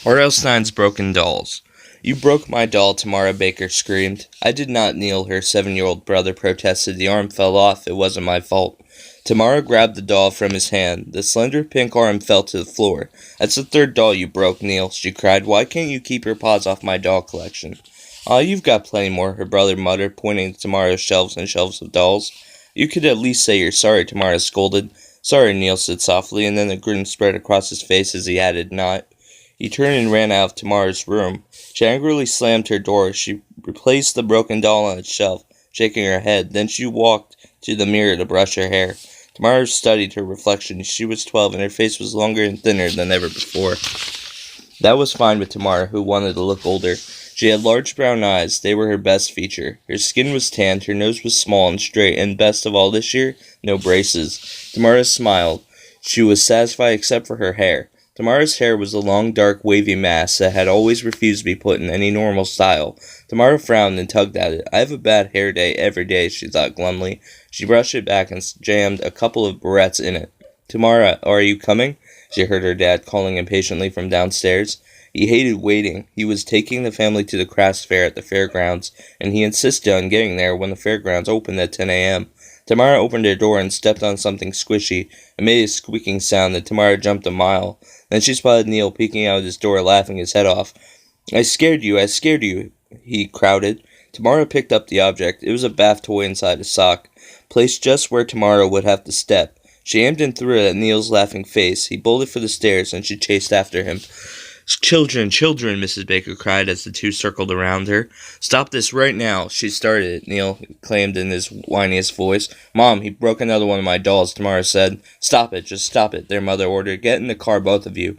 R.L. Stine's Broken Dolls. You broke my doll, Tamara Baker screamed. I did not, Neil, her 7-year-old brother protested. The arm fell off. It wasn't my fault. Tamara grabbed the doll from his hand. The slender pink arm fell to the floor. That's the third doll you broke, Neil, she cried. Why can't you keep your paws off my doll collection? Aw, you've got plenty more, her brother muttered, pointing to Tamara's shelves and shelves of dolls. You could at least say you're sorry, Tamara scolded. Sorry, Neil said softly, and then a grin spread across his face as he added, not. He turned and ran out of Tamara's room. She angrily slammed her door. She replaced the broken doll on its shelf, shaking her head. Then she walked to the mirror to brush her hair. Tamara studied her reflection. She was 12, and her face was longer and thinner than ever before. That was fine with Tamara, who wanted to look older. She had large brown eyes. They were her best feature. Her skin was tanned, her nose was small and straight, and best of all this year, no braces. Tamara smiled. She was satisfied except for her hair. Tamara's hair was a long, dark, wavy mass that had always refused to be put in any normal style. Tamara frowned and tugged at it. I have a bad hair day every day, she thought glumly. She brushed it back and jammed a couple of barrettes in it. Tamara, are you coming? She heard her dad calling impatiently from downstairs. He hated waiting. He was taking the family to the crafts fair at the fairgrounds, and he insisted on getting there when the fairgrounds opened at 10 a.m. Tamara opened her door and stepped on something squishy. It made a squeaking sound, and Tamara jumped a mile. Then she spotted Neil peeking out his door, laughing his head off. I scared you, he crowded. Tamara picked up the object. It was a bath toy inside a sock, placed just where Tamara would have to step. She aimed and threw it at Neil's laughing face. He bolted for the stairs, and she chased after him. Children, Mrs. Baker cried as the two circled around her. Stop this right now. She started it, Neil claimed in his whiniest voice. Mom, he broke another one of my dolls, Tamara said. Stop it, just stop it, their mother ordered. Get in the car, both of you.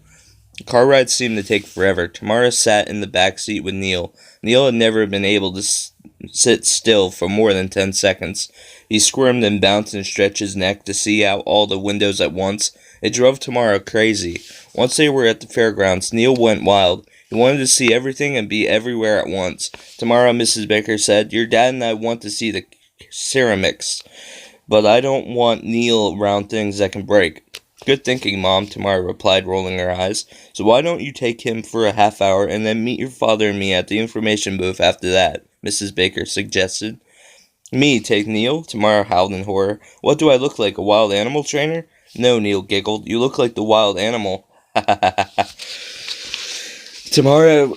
The car ride seemed to take forever. Tamara sat in the back seat with Neil. Neil had never been able to sit still for more than 10 seconds. He squirmed and bounced and stretched his neck to see out all the windows at once. It drove Tamara crazy. Once they were at the fairgrounds, Neil went wild. He wanted to see everything and be everywhere at once. Tomorrow, Mrs. Baker said, your dad and I want to see the ceramics, but I don't want Neil around things that can break. Good thinking, Mom, Tamara replied, rolling her eyes. So why don't you take him for a half hour and then meet your father and me at the information booth after that, Mrs. Baker suggested. Me take Neil? Tamara howled in horror. What do I look like, a wild animal trainer? No, Neil giggled. You look like the wild animal. Tamara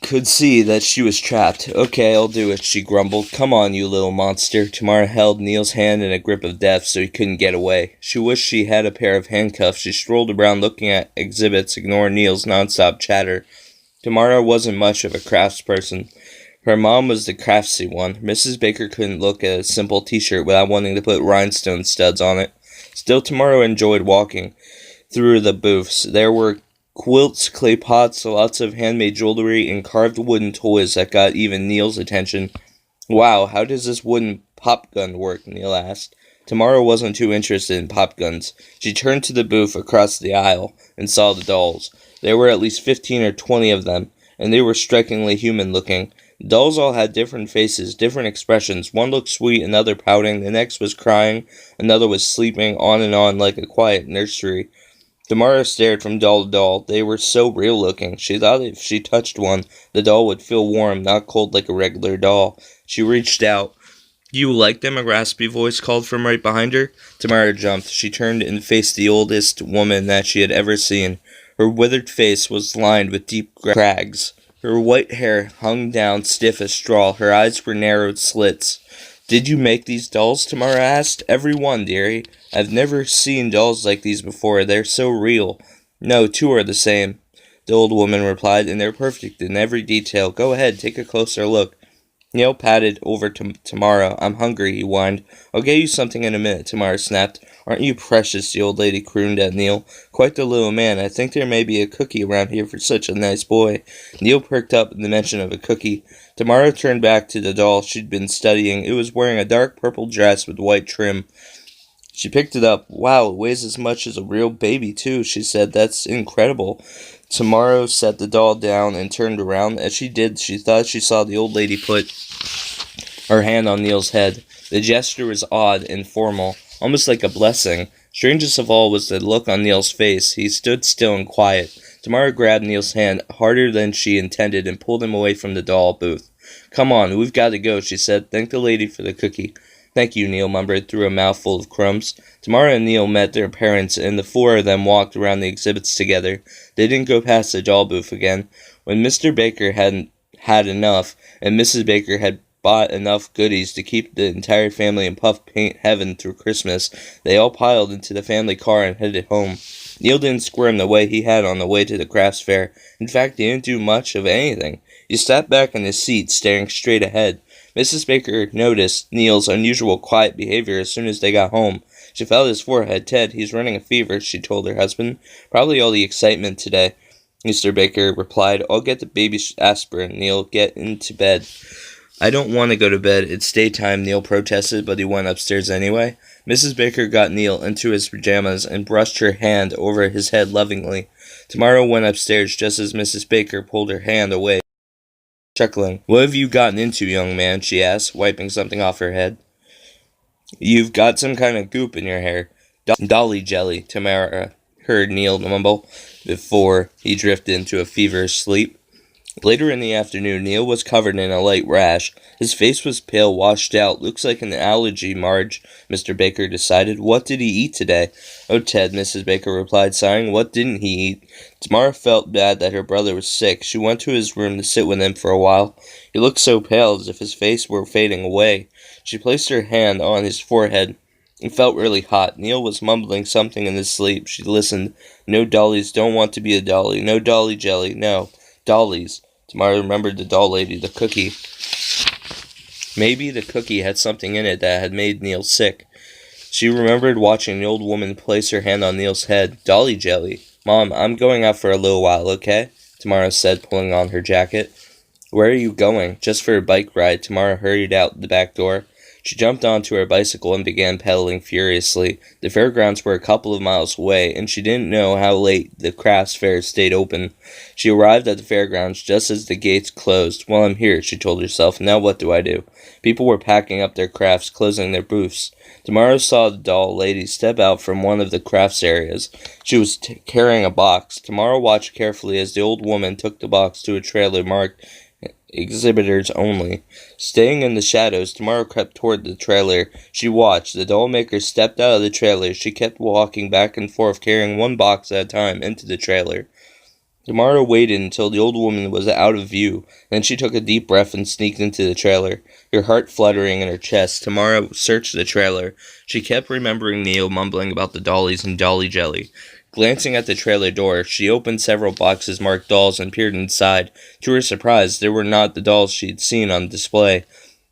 could see that she was trapped. Okay, I'll do it, she grumbled. Come on, you little monster. Tamara held Neil's hand in a grip of death so he couldn't get away. She wished she had a pair of handcuffs. She strolled around looking at exhibits, ignoring Neil's nonstop chatter. Tamara wasn't much of a craftsperson. Her mom was the craftsy one. Mrs. Baker couldn't look at a simple t-shirt without wanting to put rhinestone studs on it. Still, Tamara enjoyed walking through the booths. There were quilts, clay pots, lots of handmade jewelry, and carved wooden toys that got even Neil's attention. Wow, how does this wooden pop gun work? Neil asked. Tamara wasn't too interested in pop guns. She turned to the booth across the aisle and saw the dolls. There were at least 15 or 20 of them, and they were strikingly human-looking. The dolls all had different faces, different expressions. One looked sweet, another pouting, the next was crying, another was sleeping, on and on like a quiet nursery. Tamara stared from doll to doll. They were so real-looking. She thought if she touched one, the doll would feel warm, not cold like a regular doll. She reached out. You like them? A raspy voice called from right behind her. Tamara jumped. She turned and faced the oldest woman that she had ever seen. Her withered face was lined with deep crags. Her white hair hung down stiff as straw. Her eyes were narrowed slits. Did you make these dolls? Tamara asked. Every one, dearie. I've never seen dolls like these before. They're so real. No, two are the same, the old woman replied, and they're perfect in every detail. Go ahead, take a closer look. Neil patted over to Tamara. I'm hungry, he whined. I'll get you something in a minute, Tamara snapped. Aren't you precious, the old lady crooned at Neil. Quite the little man. I think there may be a cookie around here for such a nice boy. Neil perked up at the mention of a cookie. Tamara turned back to the doll she'd been studying. It was wearing a dark purple dress with white trim. She picked it up. Wow, it weighs as much as a real baby, too, she said. That's incredible. Tamara set the doll down and turned around. As she did, she thought she saw the old lady put her hand on Neil's head. The gesture was odd and formal, almost like a blessing. Strangest of all was the look on Neil's face. He stood still and quiet. Tamara grabbed Neil's hand harder than she intended and pulled him away from the doll booth. "Come on, we've got to go," she said. "Thank the lady for the cookie." "Thank you," Neil mumbled through a mouthful of crumbs. Tamara and Neil met their parents, and the four of them walked around the exhibits together. They didn't go past the doll booth again. When Mr. Baker hadn't had enough, and Mrs. Baker had bought enough goodies to keep the entire family in puff paint heaven through Christmas, they all piled into the family car and headed home. Neil didn't squirm the way he had on the way to the crafts fair. In fact, he didn't do much of anything. He sat back in his seat, staring straight ahead. Mrs. Baker noticed Neil's unusual quiet behavior as soon as they got home. She felt his forehead. "Ted, he's running a fever," she told her husband. "Probably all the excitement today." Mr. Baker replied, "I'll get the baby aspirin. Neil, get into bed." "I don't want to go to bed. It's daytime," Neil protested, but he went upstairs anyway. Mrs. Baker got Neil into his pajamas and brushed her hand over his head lovingly. Tamara went upstairs just as Mrs. Baker pulled her hand away, chuckling. "What have you gotten into, young man?" she asked, wiping something off her head. "You've got some kind of goop in your hair." "Dolly jelly," Tamara heard Neil mumble before he drifted into a feverish sleep. Later in the afternoon, Neil was covered in a light rash. His face was pale, washed out. "Looks like an allergy, Marge," Mr. Baker decided. "What did he eat today?" "Oh, Ted," Mrs. Baker replied, sighing. "What didn't he eat?" Tamara felt bad that her brother was sick. She went to his room to sit with him for a while. He looked so pale, as if his face were fading away. She placed her hand on his forehead. It felt really hot. Neil was mumbling something in his sleep. She listened. "No dollies, don't want to be a dolly. No dolly jelly, no. Dollies." Tamara remembered the doll lady, the cookie. Maybe the cookie had something in it that had made Neil sick. She remembered watching the old woman place her hand on Neil's head. "Dolly jelly. Mom, I'm going out for a little while, okay?" Tamara said, pulling on her jacket. "Where are you going?" "Just for a bike ride." Tamara hurried out the back door. She jumped onto her bicycle and began pedaling furiously. The fairgrounds were a couple of miles away, and she didn't know how late the crafts fair stayed open. She arrived at the fairgrounds just as the gates closed. "Well, I'm here," she told herself. "Now what do I do?" People were packing up their crafts, closing their booths. Tamara saw the doll lady step out from one of the crafts areas. She was carrying a box. Tamara watched carefully as the old woman took the box to a trailer marked "Exhibitors Only." Staying in the shadows, Tamara crept toward the trailer. She watched. The doll maker stepped out of the trailer. She kept walking back and forth, carrying one box at a time into the trailer. Tamara waited until the old woman was out of view. Then she took a deep breath and sneaked into the trailer. Her heart fluttering in her chest, Tamara searched the trailer. She kept remembering Neil mumbling about the dollies and dolly jelly. Glancing at the trailer door, she opened several boxes marked dolls and peered inside. To her surprise, there were not the dolls she'd seen on display.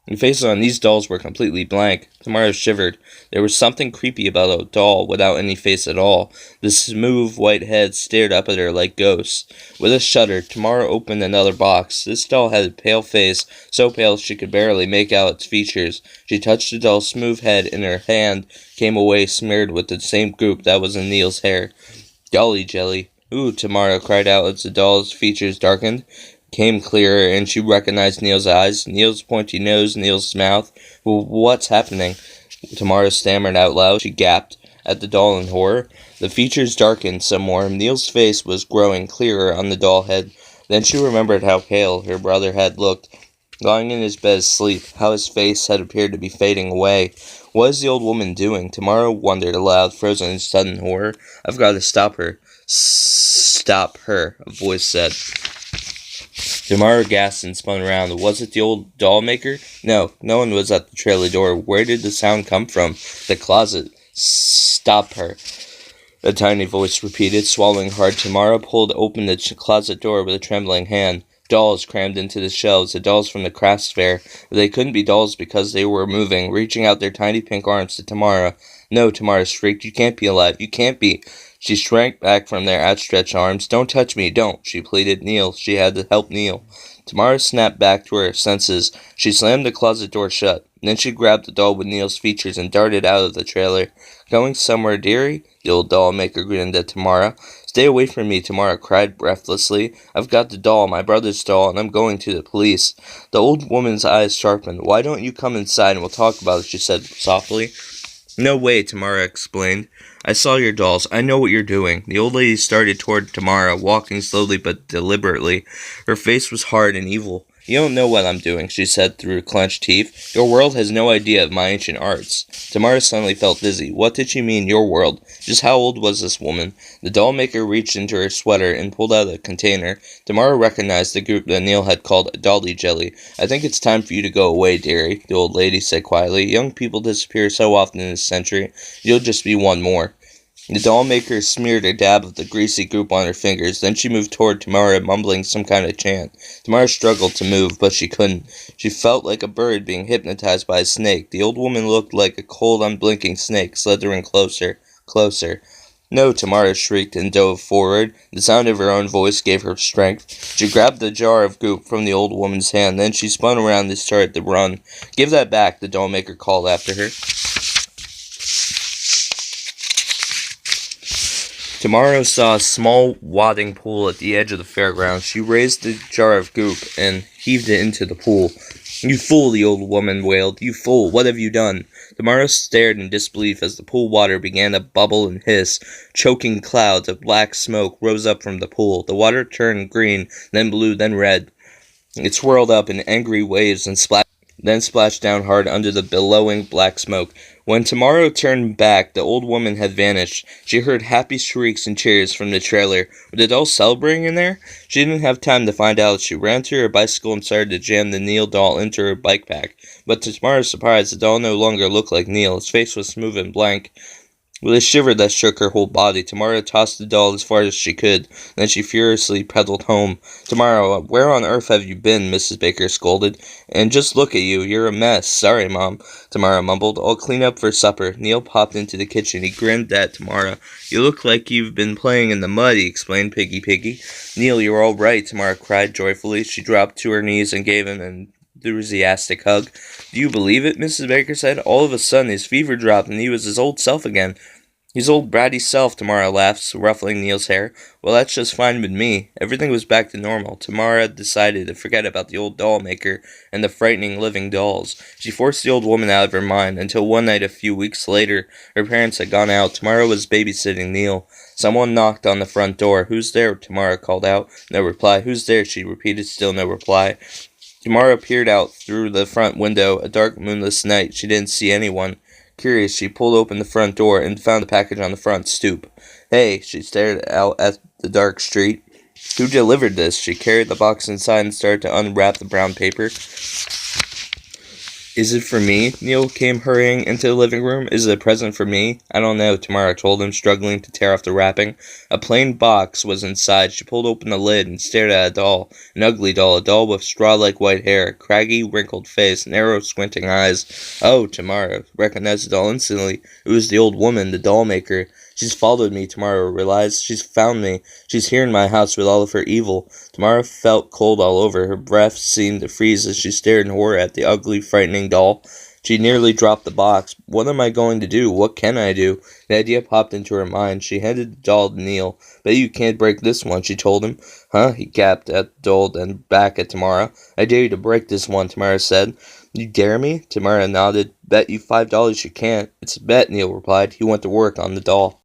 The faces on these dolls were completely blank. Tamara shivered. There was something creepy about a doll without any face at all. The smooth white head stared up at her like ghosts. With a shudder, Tamara opened another box. This doll had a pale face, so pale she could barely make out its features. She touched the doll's smooth head, and her hand came away smeared with the same goop that was in Neil's hair. "Dolly jelly." "Ooh," Tamara cried out as the doll's features darkened, came clearer, and she recognized Neil's eyes, Neil's pointy nose, Neil's mouth. "What's happening?" Tamara stammered out loud. She gaped at the doll in horror. The features darkened some more. Neil's face was growing clearer on the doll head. Then she remembered how pale her brother had looked, lying in his bed asleep, how his face had appeared to be fading away. What is the old woman doing? Tamara wondered aloud, frozen in sudden horror. "I've got to stop her." "Stop her," a voice said. Tamara gasped and spun around. Was it the old doll maker? No one was at the trailer door. Where did the sound come from? The closet. "Stop her," a tiny voice repeated, swallowing hard. Tamara pulled open the closet door with a trembling hand. Dolls crammed into the shelves, the dolls from the crafts fair. But they couldn't be dolls because they were moving, reaching out their tiny pink arms to Tamara. "No," Tamara shrieked. "You can't be alive. You can't be." She shrank back from their outstretched arms. "Don't touch me, don't," she pleaded. Neil. She had to help Neil. Tamara snapped back to her senses. She slammed the closet door shut. Then she grabbed the doll with Neil's features and darted out of the trailer. "Going somewhere, dearie?" The old doll maker grinned at Tamara. "Stay away from me," Tamara cried breathlessly. "I've got the doll, my brother's doll, and I'm going to the police." The old woman's eyes sharpened. "Why don't you come inside and we'll talk about it," she said softly. "No way," Tamara explained. I saw your dolls. I know what you're doing. The old lady started toward Tamara, walking slowly but deliberately. Her face was hard and evil. You don't know what I'm doing, she said through her clenched teeth. Your world has no idea of my ancient arts. Tamara suddenly felt dizzy. What did she mean, your world? Just how old was this woman? The doll maker reached into her sweater and pulled out a container. Tamara recognized the group that Neil had called Dolly Jelly. I think it's time for you to go away, dearie, the old lady said quietly. Young people disappear so often in this century. You'll just be one more. The doll maker smeared a dab of the greasy goop on her fingers. Then she moved toward Tamara, mumbling some kind of chant. Tamara struggled to move, but she couldn't. She felt like a bird being hypnotized by a snake. The old woman looked like a cold, unblinking snake, slithering closer, closer. No, Tamara shrieked and dove forward. The sound of her own voice gave her strength. She grabbed the jar of goop from the old woman's hand. Then she spun around and started to run. Give that back, the doll maker called after her. Tamara saw a small wadding pool at the edge of the fairground. She raised the jar of goop and heaved it into the pool. You fool, the old woman wailed. You fool, what have you done? Tamara stared in disbelief as the pool water began to bubble and hiss. Choking clouds of black smoke rose up from the pool. The water turned green, then blue, then red. It swirled up in angry waves and splashed down hard under the billowing black smoke. When Tamara turned back, the old woman had vanished. She heard happy shrieks and cheers from the trailer. Were the dolls celebrating in there? She didn't have time to find out. She ran to her bicycle and started to jam the Neil doll into her bike pack. But to Tamara's surprise, the doll no longer looked like Neil. His face was smooth and blank. With a shiver that shook her whole body, Tamara tossed the doll as far as she could. Then she furiously pedaled home. Tamara, where on earth have you been? Mrs. Baker scolded. And just look at you. You're a mess. Sorry, Mom, Tamara mumbled. I'll clean up for supper. Neil popped into the kitchen. He grinned at Tamara. You look like you've been playing in the mud, he explained, Piggy. Neil, you're all right, Tamara cried joyfully. She dropped to her knees and gave him an enthusiastic hug. Do you believe it? Mrs. Baker said. All of a sudden, his fever dropped and he was his old self again. His old bratty self, Tamara laughed, ruffling Neil's hair. Well, that's just fine with me. Everything was back to normal. Tamara decided to forget about the old doll maker and the frightening living dolls. She forced the old woman out of her mind until one night a few weeks later, her parents had gone out. Tamara was babysitting Neil. Someone knocked on the front door. Who's there? Tamara called out. No reply. Who's there? She repeated, still no reply. Tamara peered out through the front window. A dark, moonless night. She didn't see anyone. Curious, she pulled open the front door and found the package on the front stoop. Hey, she stared out at the dark street. Who delivered this? She carried the box inside and started to unwrap the brown paper. Is it for me? Neil came hurrying into the living room. Is it a present for me? I don't know, Tamara told him, struggling to tear off the wrapping. A plain box was inside. She pulled open the lid and stared at a doll. An ugly doll, a doll with straw-like white hair, craggy, wrinkled face, narrow, squinting eyes. Oh, Tamara recognized the doll instantly. It was the old woman, the doll maker. She's followed me, Tamara realized. She's found me. She's here in my house with all of her evil. Tamara felt cold all over. Her breath seemed to freeze as she stared in horror at the ugly, frightening doll. She nearly dropped the box. What am I going to do? What can I do? The idea popped into her mind. She handed the doll to Neil. Bet you can't break this one, she told him. Huh? He gasped at the doll, then back at Tamara. I dare you to break this one, Tamara said. You dare me? Tamara nodded. Bet you $5 you can't. It's a bet, Neil replied. He went to work on the doll.